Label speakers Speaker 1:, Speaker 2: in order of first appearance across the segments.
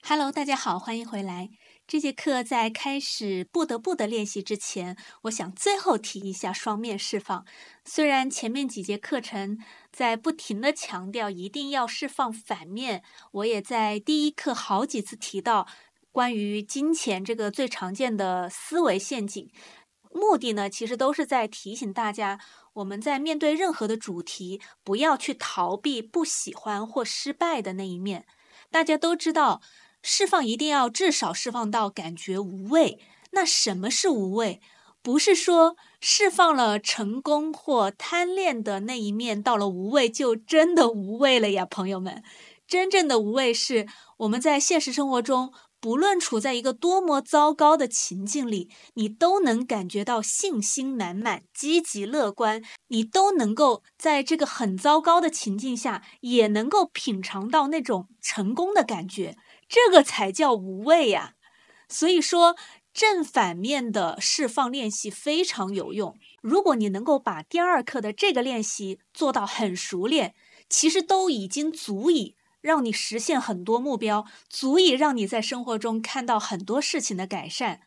Speaker 1: Hello， 大家好，欢迎回来。这节课在开始不得不的练习之前，我想最后提一下双面释放。虽然前面几节课程在不停的强调一定要释放反面，我也在第一课好几次提到关于金钱这个最常见的思维陷阱。目的呢，其实都是在提醒大家，我们在面对任何的主题，不要去逃避不喜欢或失败的那一面。大家都知道，释放一定要至少释放到感觉无畏。那什么是无畏？不是说释放了成功或贪恋的那一面，到了无畏就真的无畏了呀，朋友们。真正的无畏是我们在现实生活中，不论处在一个多么糟糕的情境里，你都能感觉到信心满满、积极乐观，你都能够在这个很糟糕的情境下，也能够品尝到那种成功的感觉，这个才叫无畏呀。所以说，正反面的释放练习非常有用。如果你能够把第二课的这个练习做到很熟练，其实都已经足以让你实现很多目标，足以让你在生活中看到很多事情的改善。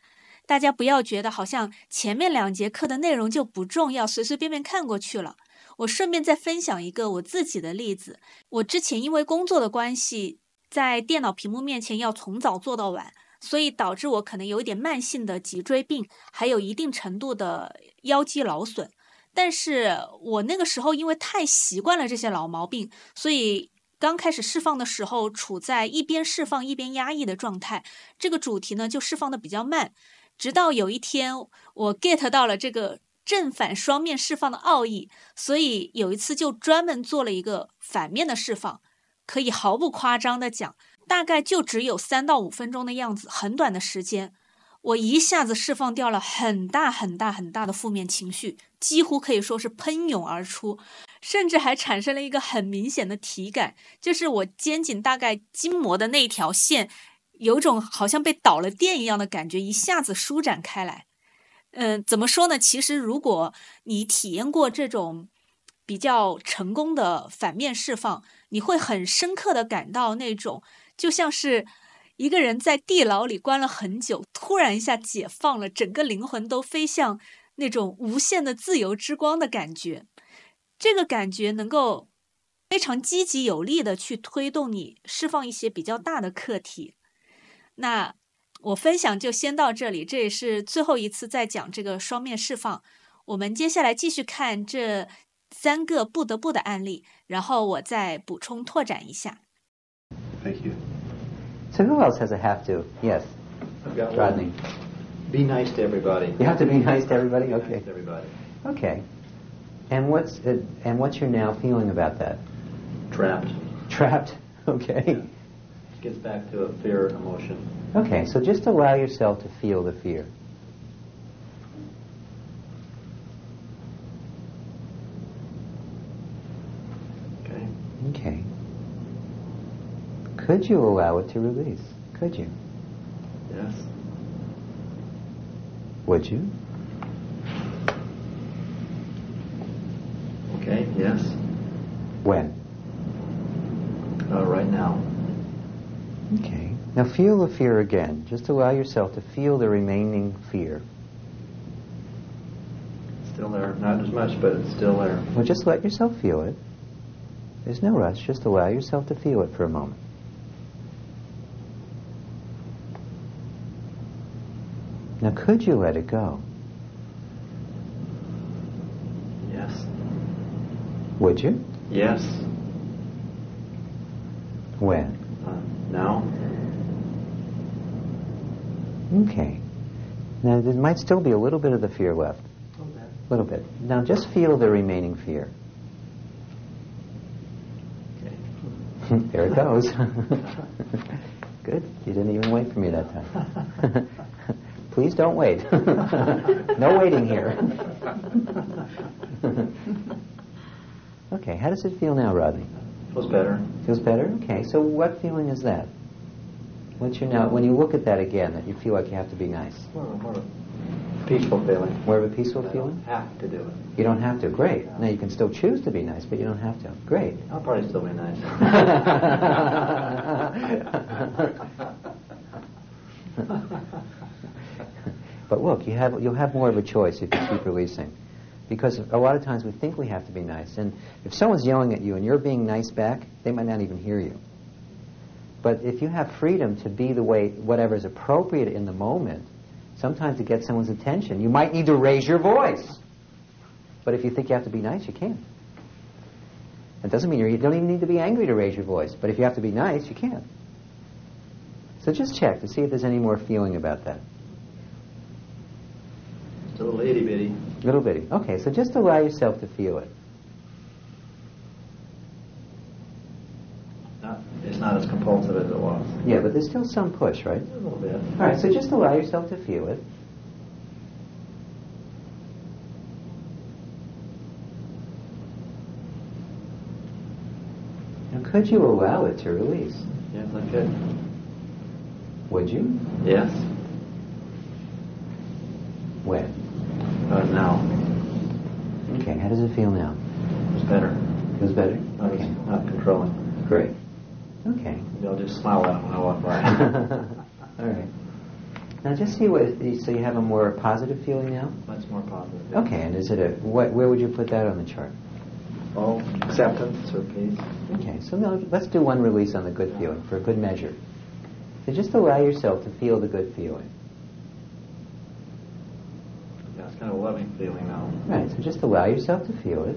Speaker 1: 大家不要觉得好像前面2节课的内容就不重要，随随便便看过去了。我顺便再分享一个我自己的例子。我之前因为工作的关系，在电脑屏幕面前要从早做到晚，所以导致我可能有一点慢性的脊椎病，还有一定程度的腰肌劳损。但是我那个时候因为太习惯了这些老毛病，所以刚开始释放的时候处在一边释放一边压抑的状态，这个主题呢就释放的比较慢。直到有一天我 get 到了这个正反双面释放的奥义，所以有一次就专门做了一个反面的释放。可以毫不夸张的讲，大概就只有3到5分钟的样子，很短的时间，我一下子释放掉了很大的负面情绪，几乎可以说是喷涌而出，甚至还产生了一个很明显的体感，就是我肩颈大概筋膜的那条线，有种好像被导了电一样的感觉，一下子舒展开来。怎么说呢？其实如果你体验过这种比较成功的反面释放，你会很深刻的感到那种就像是一个人在地牢里关了很久，突然一下解放了，整个灵魂都飞向那种无限的自由之光的感觉。这个感觉能够非常积极有力的去推动你释放一些比较大的课题。那我分享就先到这里，这也是最后一次再讲这个双面释放。我们接下来继续看这3个不得不的案例，然后我再补充拓展一下。
Speaker 2: Thank you.
Speaker 3: So who else has a have to? Yes,
Speaker 2: I've got one.
Speaker 3: Rodney.
Speaker 2: Be nice to everybody.
Speaker 3: You have to be nice to everybody?
Speaker 2: Be
Speaker 3: Okay.
Speaker 2: nice to everybody.
Speaker 3: Okay. And what's your now feeling about that?
Speaker 2: Trapped.
Speaker 3: Trapped? Okay.
Speaker 2: Yeah. Gets back to a fear emotion.
Speaker 3: Okay, so just allow yourself to feel the fear.
Speaker 2: Okay.
Speaker 3: Okay. Could you allow it to release? Could you?
Speaker 2: Yes.
Speaker 3: Would you?
Speaker 2: Okay. Yes.
Speaker 3: When?
Speaker 2: Right now.
Speaker 3: Okay. Now feel the fear again. Just allow yourself to feel the remaining fear.
Speaker 2: Still there. Not as much, but it's still there.
Speaker 3: Well, just let yourself feel it. There's no rush. Just allow yourself to feel it for a moment. Now, could you let it go?
Speaker 2: Yes.
Speaker 3: Would you?
Speaker 2: Yes.
Speaker 3: When?
Speaker 2: Now.
Speaker 3: Okay. Now, there might still be a little bit of the fear left. A little bit. Now, just feel the remaining fear.
Speaker 2: Okay.
Speaker 3: There it goes. Good. You didn't even wait for me that time. Please don't wait. No waiting here. Okay, how does it feel now, Rodney?
Speaker 2: Feels better.
Speaker 3: Feels better? Okay, so what feeling is that? What's your now, when you look at that again, that you feel like you have to be nice?
Speaker 2: More of a peaceful feeling.
Speaker 3: More of a peaceful
Speaker 2: I
Speaker 3: feeling?
Speaker 2: don't have to do it.
Speaker 3: You don't have to. Great. Now you can still choose to be nice, but you don't have to. Great.
Speaker 2: I'll probably still be nice.
Speaker 3: But look, you'll have more of a choice if you keep releasing. Because a lot of times we think we have to be nice. And if someone's yelling at you and you're being nice back, they might not even hear you. But if you have freedom to be the way, whatever is appropriate in the moment, sometimes to get someone's attention, you might need to raise your voice. But if you think you have to be nice, you can. It doesn't mean you don't even need to be angry to raise your voice. But if you have to be nice, you can. So just check to see if there's any more feeling about that.
Speaker 2: It's a little itty bitty.
Speaker 3: Little bitty. Okay, so just allow yourself to feel it.
Speaker 2: It's not as compulsive as it was.
Speaker 3: Yeah, but there's still some push, right?
Speaker 2: A little bit.
Speaker 3: All right, so just allow yourself to feel it. Now, could you allow it to release?
Speaker 2: Yes, I could.
Speaker 3: Would you?
Speaker 2: Yes.
Speaker 3: When?
Speaker 2: Now.
Speaker 3: Okay, how does it feel now?
Speaker 2: It's better.
Speaker 3: Feels better?
Speaker 2: I was
Speaker 3: Okay.
Speaker 2: not controlling.
Speaker 3: Great. Okay.
Speaker 2: I'll just smile at it when I walk by.
Speaker 3: All right. Now just see what, so you have a more positive feeling now?
Speaker 2: That's more positive.
Speaker 3: Okay, and is it where would you put that on the chart?
Speaker 2: Oh, acceptance or peace.
Speaker 3: Okay, so now let's do one release on the good feeling for a good measure. So just allow yourself to feel the good feeling.
Speaker 2: Yeah, it's kind of a loving feeling now.
Speaker 3: Right, so just allow yourself to feel it.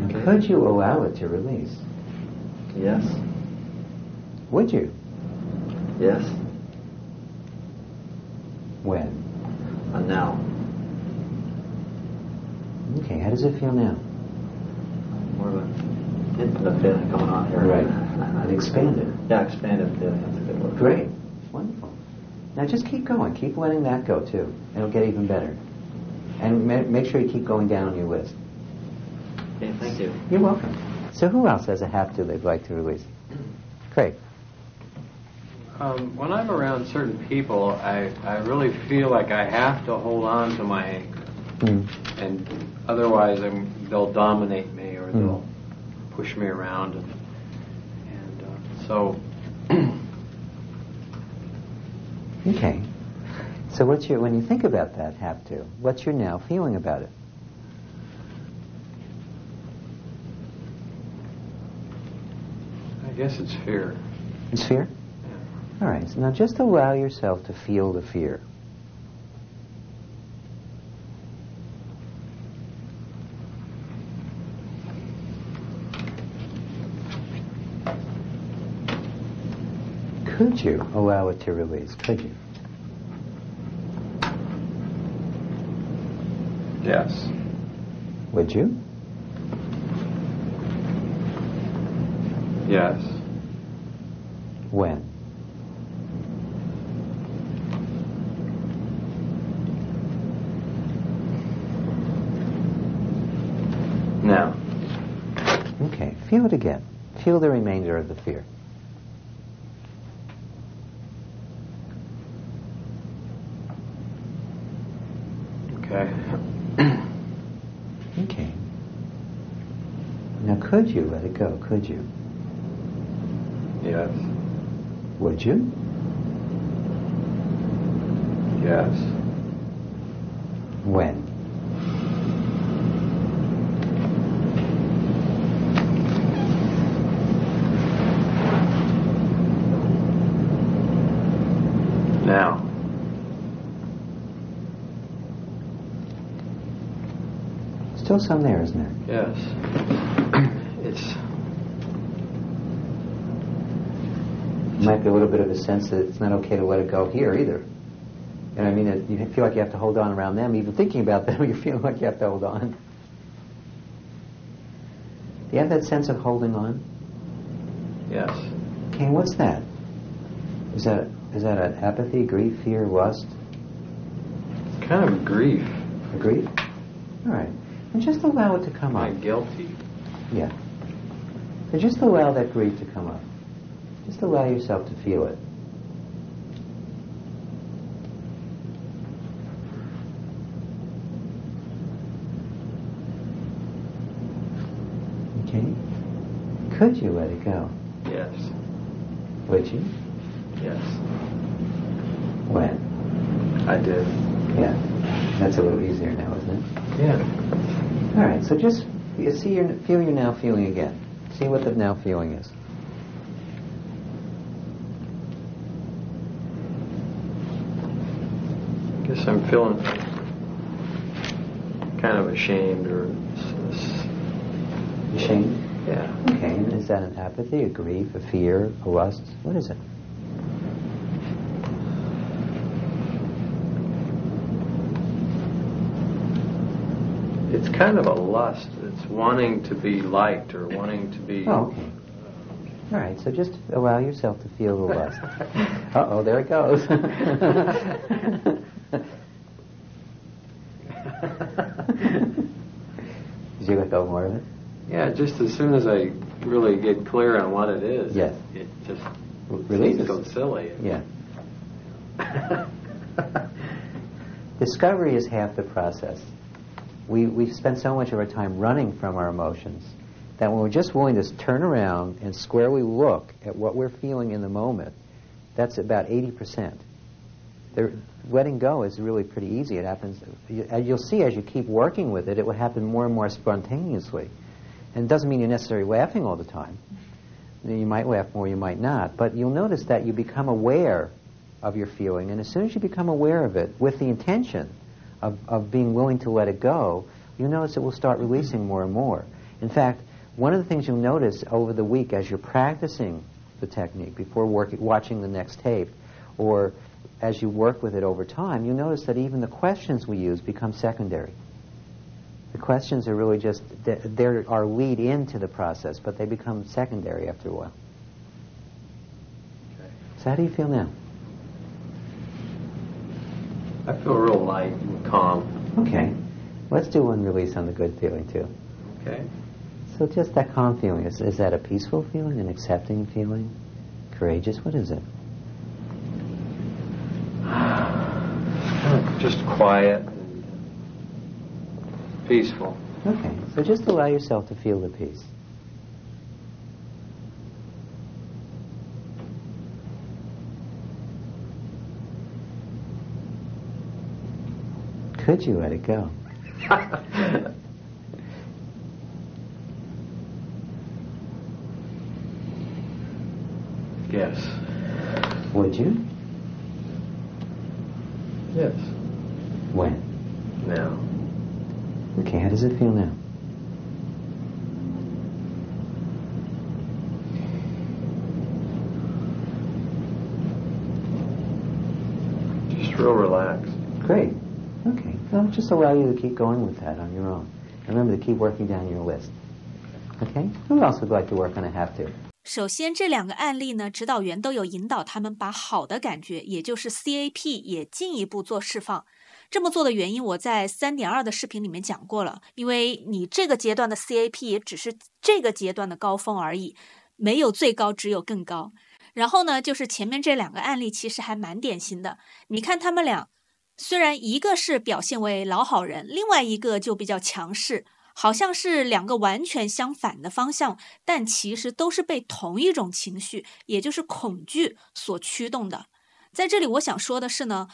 Speaker 2: Okay.
Speaker 3: Could you allow it to release?
Speaker 2: Yes.
Speaker 3: Would you?
Speaker 2: Yes.
Speaker 3: When?
Speaker 2: Now.
Speaker 3: Okay, how does it feel now?
Speaker 2: More of an infinite feeling coming on here.
Speaker 3: Right. And expanded.
Speaker 2: Yeah, expanded feeling. That's a good word.
Speaker 3: Great. Wonderful. Now just keep going. Keep letting that go too. It'll get even better. And make sure you keep going down on your list.
Speaker 2: Okay, thank you.
Speaker 3: You're welcome. So who else has a have to they'd like to release? Craig.
Speaker 4: When I'm around certain people, I really feel like I have to hold on to my anchor. And otherwise they'll dominate me or they'll push me around. And so...
Speaker 3: Okay. So when you think about that have to, what's your now feeling about it?
Speaker 4: I guess it's fear.
Speaker 3: It's fear?
Speaker 4: Yeah.
Speaker 3: All right. So now just allow yourself to feel the fear. Could you allow it to release? Could you?
Speaker 4: Yes.
Speaker 3: Would you?
Speaker 4: Yes.
Speaker 3: When?
Speaker 4: Now.
Speaker 3: Okay. Feel it again. Feel the remainder of the fear.
Speaker 4: Okay.
Speaker 3: Okay. Now could you let it go? Could you?
Speaker 4: Yes.
Speaker 3: Would you?
Speaker 4: Yes.
Speaker 3: When?
Speaker 4: Now.
Speaker 3: Still some there, isn't there?
Speaker 4: Yes. It's...
Speaker 3: Might be a little bit of a sense that it's not okay to let it go here either. And I mean, you feel like you have to hold on around them. Even thinking about them, you feel like you have to hold on. Do you have that sense of holding on?
Speaker 4: Yes.
Speaker 3: Okay, what's that? Is that an apathy, grief, fear, lust?
Speaker 4: It's kind of grief.
Speaker 3: A grief? All right. And just allow it to come
Speaker 4: Am I
Speaker 3: up.
Speaker 4: guilty?
Speaker 3: Yeah. So just allow that grief to come up. Just allow yourself to feel it. Okay. Could you let it go?
Speaker 4: Yes.
Speaker 3: Would you?
Speaker 4: Yes.
Speaker 3: When?
Speaker 4: I did.
Speaker 3: Yeah. That's a little easier now, isn't it?
Speaker 4: Yeah.
Speaker 3: All right. So just feel your now feeling again. See what the now feeling is.
Speaker 4: I guess I'm feeling kind of ashamed or...
Speaker 3: Ashamed?
Speaker 4: Yeah.
Speaker 3: Okay. And is that an apathy, a grief, a fear, a lust? What is it?
Speaker 4: It's kind of a lust. It's wanting to be liked or wanting to be...
Speaker 3: Oh, okay. All right, so just allow yourself to feel the lust. Uh-oh, there it goes. Did you let go more of it?
Speaker 4: Yeah, just as soon as I really get clear on what it is,
Speaker 3: yes.
Speaker 4: it just
Speaker 3: releases.
Speaker 4: seems so silly.
Speaker 3: Yeah. Discovery is half the process. We spend so much of our time running from our emotions that when we're just willing to turn around and squarely look at what we're feeling in the moment, that's about 80%. Letting go is really pretty easy. It happens, you'll see as you keep working with it, it will happen more and more spontaneously. And it doesn't mean you're necessarily laughing all the time. You might laugh more, you might not. But you'll notice that you become aware of your feeling, and as soon as you become aware of it with the intention of being willing to let it go, you'll notice it will start releasing more and more. In fact, one of the things you'll notice over the week as you're practicing the technique before watching the next tape, or as you work with it over time, you'll notice that even the questions we use become secondary. The questions are really just, they're our lead into the process, but they become secondary after a while.
Speaker 4: Okay.
Speaker 3: So how do you feel now?
Speaker 4: I feel real light and calm.
Speaker 3: Okay. Let's do one release on the good feeling, too.
Speaker 4: Okay.
Speaker 3: So just that calm feeling, is that a peaceful feeling, an accepting feeling, courageous? What is it?
Speaker 4: Just quiet and peaceful.
Speaker 3: Okay, so just allow yourself to feel the peace. Could you let it go?
Speaker 4: Yes.
Speaker 3: Would you?
Speaker 4: Yes.
Speaker 3: When?
Speaker 4: Now.
Speaker 3: Okay, how does it feel now?
Speaker 4: Just real relaxed.
Speaker 3: Great. Okay, I'll just allow you to keep going with that on your own. Remember to keep working down your list. Okay? Who else would like to work on a have to?
Speaker 1: 首先，这两个案例呢，指导员都有引导他们把好的感觉，也就是 CAP 也进一步做释放。这么做的原因，我在 3.2 的视频里面讲过了。因为你这个阶段的 CAP 也只是这个阶段的高峰而已，没有最高，只有更高。然后呢，就是前面这两个案例其实还蛮典型的。你看他们俩，虽然一个是表现为老好人，另外一个就比较强势。好像是两个完全相反的方向，但其实都是被同一种情绪，也就是恐惧所驱动的。在这里我想说的是呢，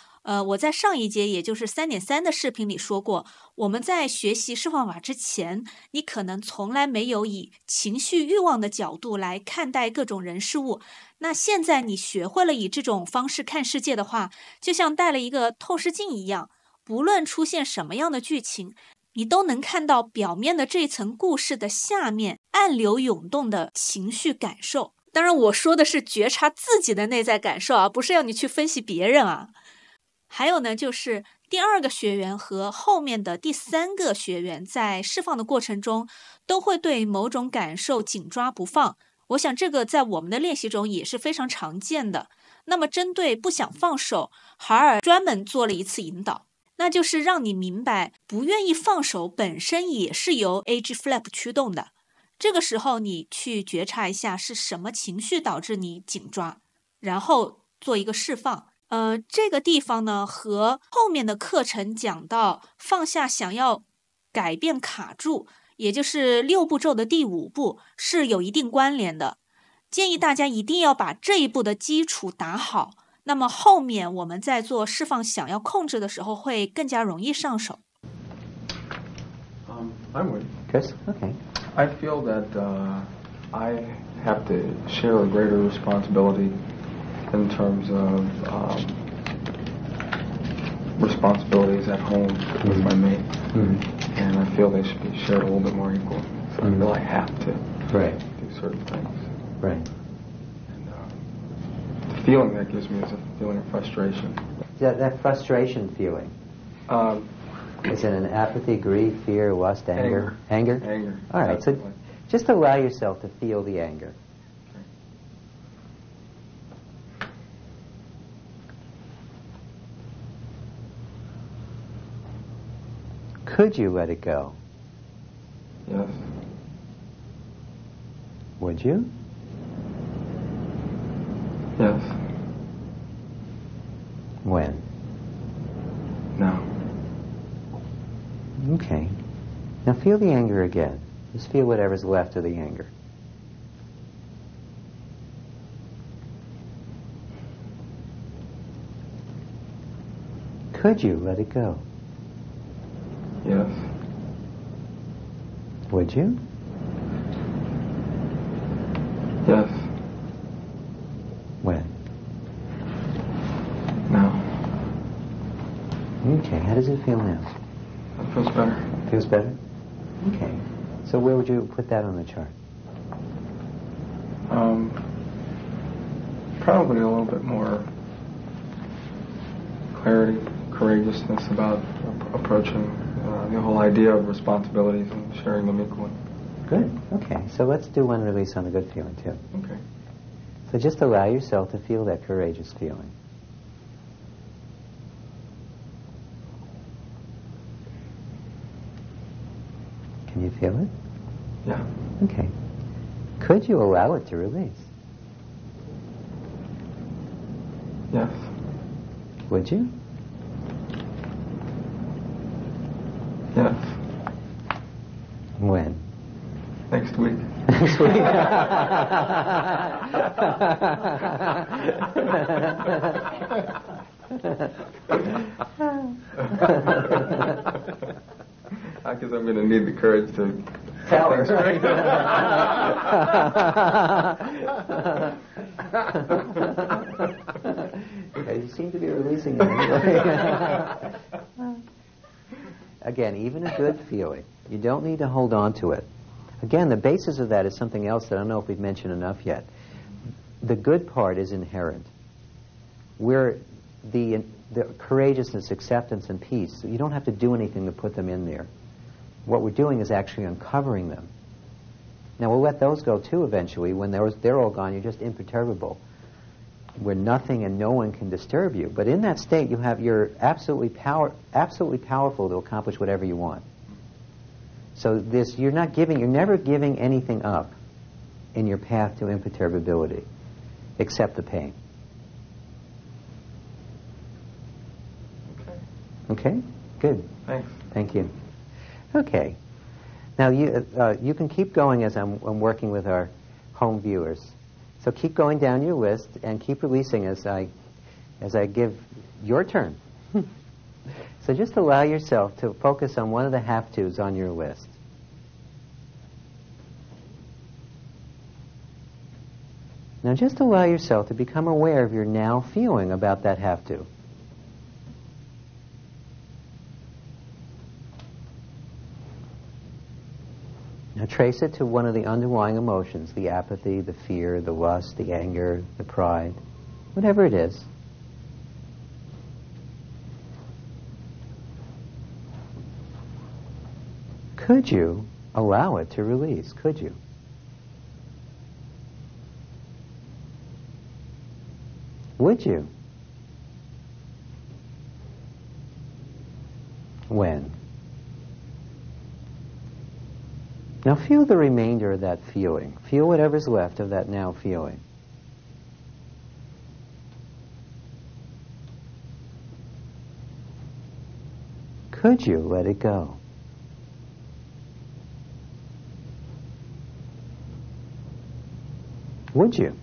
Speaker 1: 我在上一节也就是 3.3 的视频里说过，我们在学习释放法之前，你可能从来没有以情绪欲望的角度来看待各种人事物。那现在你学会了以这种方式看世界的话，就像戴了一个透视镜一样，不论出现什么样的剧情，你都能看到表面的这层故事的下面暗流涌动的情绪感受。当然我说的是觉察自己的内在感受啊，不是要你去分析别人啊。还有呢，就是第二个学员和后面的第三个学员在释放的过程中都会对某种感受紧抓不放，我想这个在我们的练习中也是非常常见的。那么针对不想放手，海尔专门做了一次引导，那就是让你明白不愿意放手本身也是由 AG flap 驱动的。这个时候你去觉察一下是什么情绪导致你紧抓，然后做一个释放。这个地方呢和后面的课程讲到放下想要改变卡住也就是6步骤的第5步，是有一定关联的。建议大家一定要把这一步的基础打好，那么后面我们在做释放想要控制的时候会更加容易上手。
Speaker 5: I'm with you.
Speaker 3: Chris? Okay.
Speaker 5: I feel that I have to share a greater responsibility in terms of responsibilities at home with my mate. And I feel they should be shared a little bit more equally. So I feel I have to do certain things.
Speaker 3: Right.
Speaker 5: And the feeling that gives me is a feeling of frustration.
Speaker 3: That frustration feeling. Is it an apathy, grief, fear, lust, anger? Anger?
Speaker 5: Anger.
Speaker 3: All right, so just allow yourself to feel the anger. Could you let it go?
Speaker 5: Yes.
Speaker 3: Would you?
Speaker 5: Yes.
Speaker 3: When?
Speaker 5: No.
Speaker 3: Okay. Now feel the anger again. Just feel whatever's left of the anger. Could you let it go?
Speaker 5: Yes.
Speaker 3: Would you?
Speaker 5: Yes.
Speaker 3: When?
Speaker 5: No.
Speaker 3: Okay, how does it feel now?
Speaker 5: That feels better.
Speaker 3: Feels better? Okay. So where would you put that on the chart?
Speaker 5: Probably a little bit more clarity, courageousness about approaching the whole idea of responsibilities and sharing them equally.
Speaker 3: Good. Okay. So let's do one release on the good feeling too.
Speaker 5: Okay.
Speaker 3: So just allow yourself to feel that courageous feeling. Can you feel it?
Speaker 5: Yeah.
Speaker 3: Okay. Could you allow it to release?
Speaker 5: Yes.
Speaker 3: Would you?
Speaker 5: Yes.
Speaker 3: When?
Speaker 5: Next week.
Speaker 3: Next week.
Speaker 5: Because I'm going to need the courage to
Speaker 3: Tell her. Okay, you seem to be releasing it anyway. Again, even a good feeling, you don't need to hold on to it. Again, the basis of that is something else that I don't know if we've mentioned enough yet. The good part is inherent. We're the courageousness, acceptance, and peace. So you don't have to do anything to put them in there. What we're doing is actually uncovering them. Now, we'll let those go too eventually. When they're all gone, you're just imperturbable, where nothing and no one can disturb you. But in that state, you're absolutely powerful to accomplish whatever you want. So you're never giving anything up in your path to imperturbability, except the pain. Okay? Good.
Speaker 5: Thanks.
Speaker 3: Thank you. Okay. Now you can keep going as I'm working with our home viewers. So keep going down your list and keep releasing as I give your turn. So just allow yourself to focus on one of the have-tos on your list. Now just allow yourself to become aware of your now feeling about that have-to. Now trace it to one of the underlying emotions, the apathy, the fear, the lust, the anger, the pride, whatever it is. Could you allow it to release? Could you? Would you? When? Now feel the remainder of that feeling. Feel whatever's left of that now feeling. Could you let it go? Would you?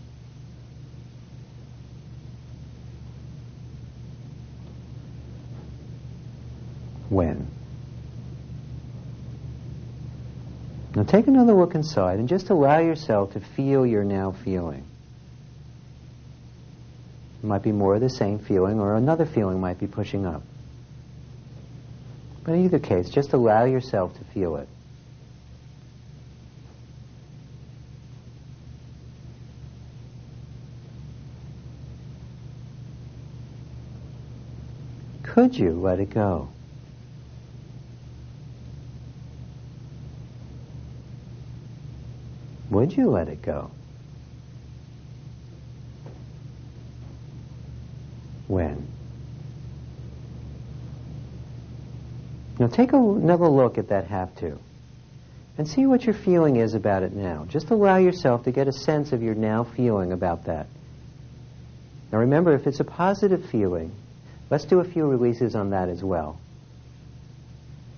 Speaker 3: When? Now take another look inside and just allow yourself to feel your now feeling. It might be more of the same feeling, or another feeling might be pushing up. But in either case, just allow yourself to feel it. Could you let it go? Would you let it go? When? Now take another look at that have to and see what your feeling is about it now. Just allow yourself to get a sense of your now feeling about that. Now remember, if it's a positive feeling, let's do a few releases on that as well.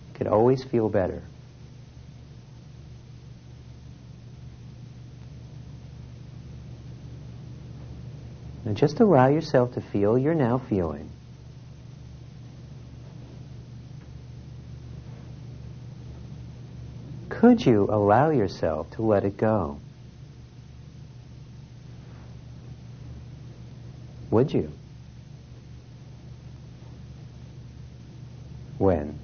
Speaker 3: You could always feel better. Now just allow yourself to feel your now feeling. Could you allow yourself to let it go? Would you? When?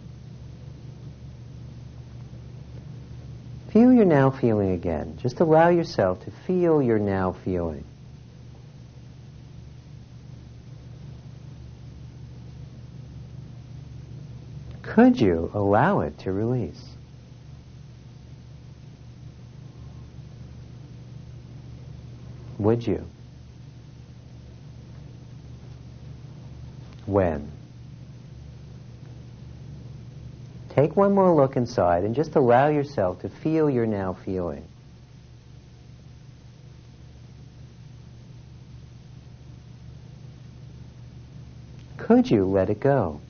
Speaker 3: Feel your now feeling again. Just allow yourself to feel your now feeling. Could you allow it to release? Would you? When? Take one more look inside and just allow yourself to feel your now feeling. Could you let it go?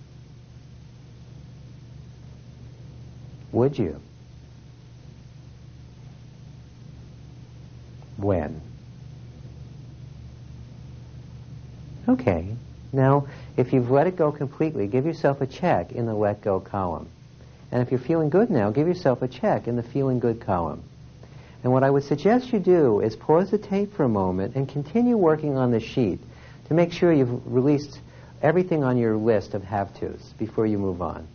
Speaker 3: Would you? When? Okay. Now, if you've let it go completely, give yourself a check in the let go column. And if you're feeling good now, give yourself a check in the feeling good column. And what I would suggest you do is pause the tape for a moment and continue working on the sheet to make sure you've released everything on your list of have-tos before you move on.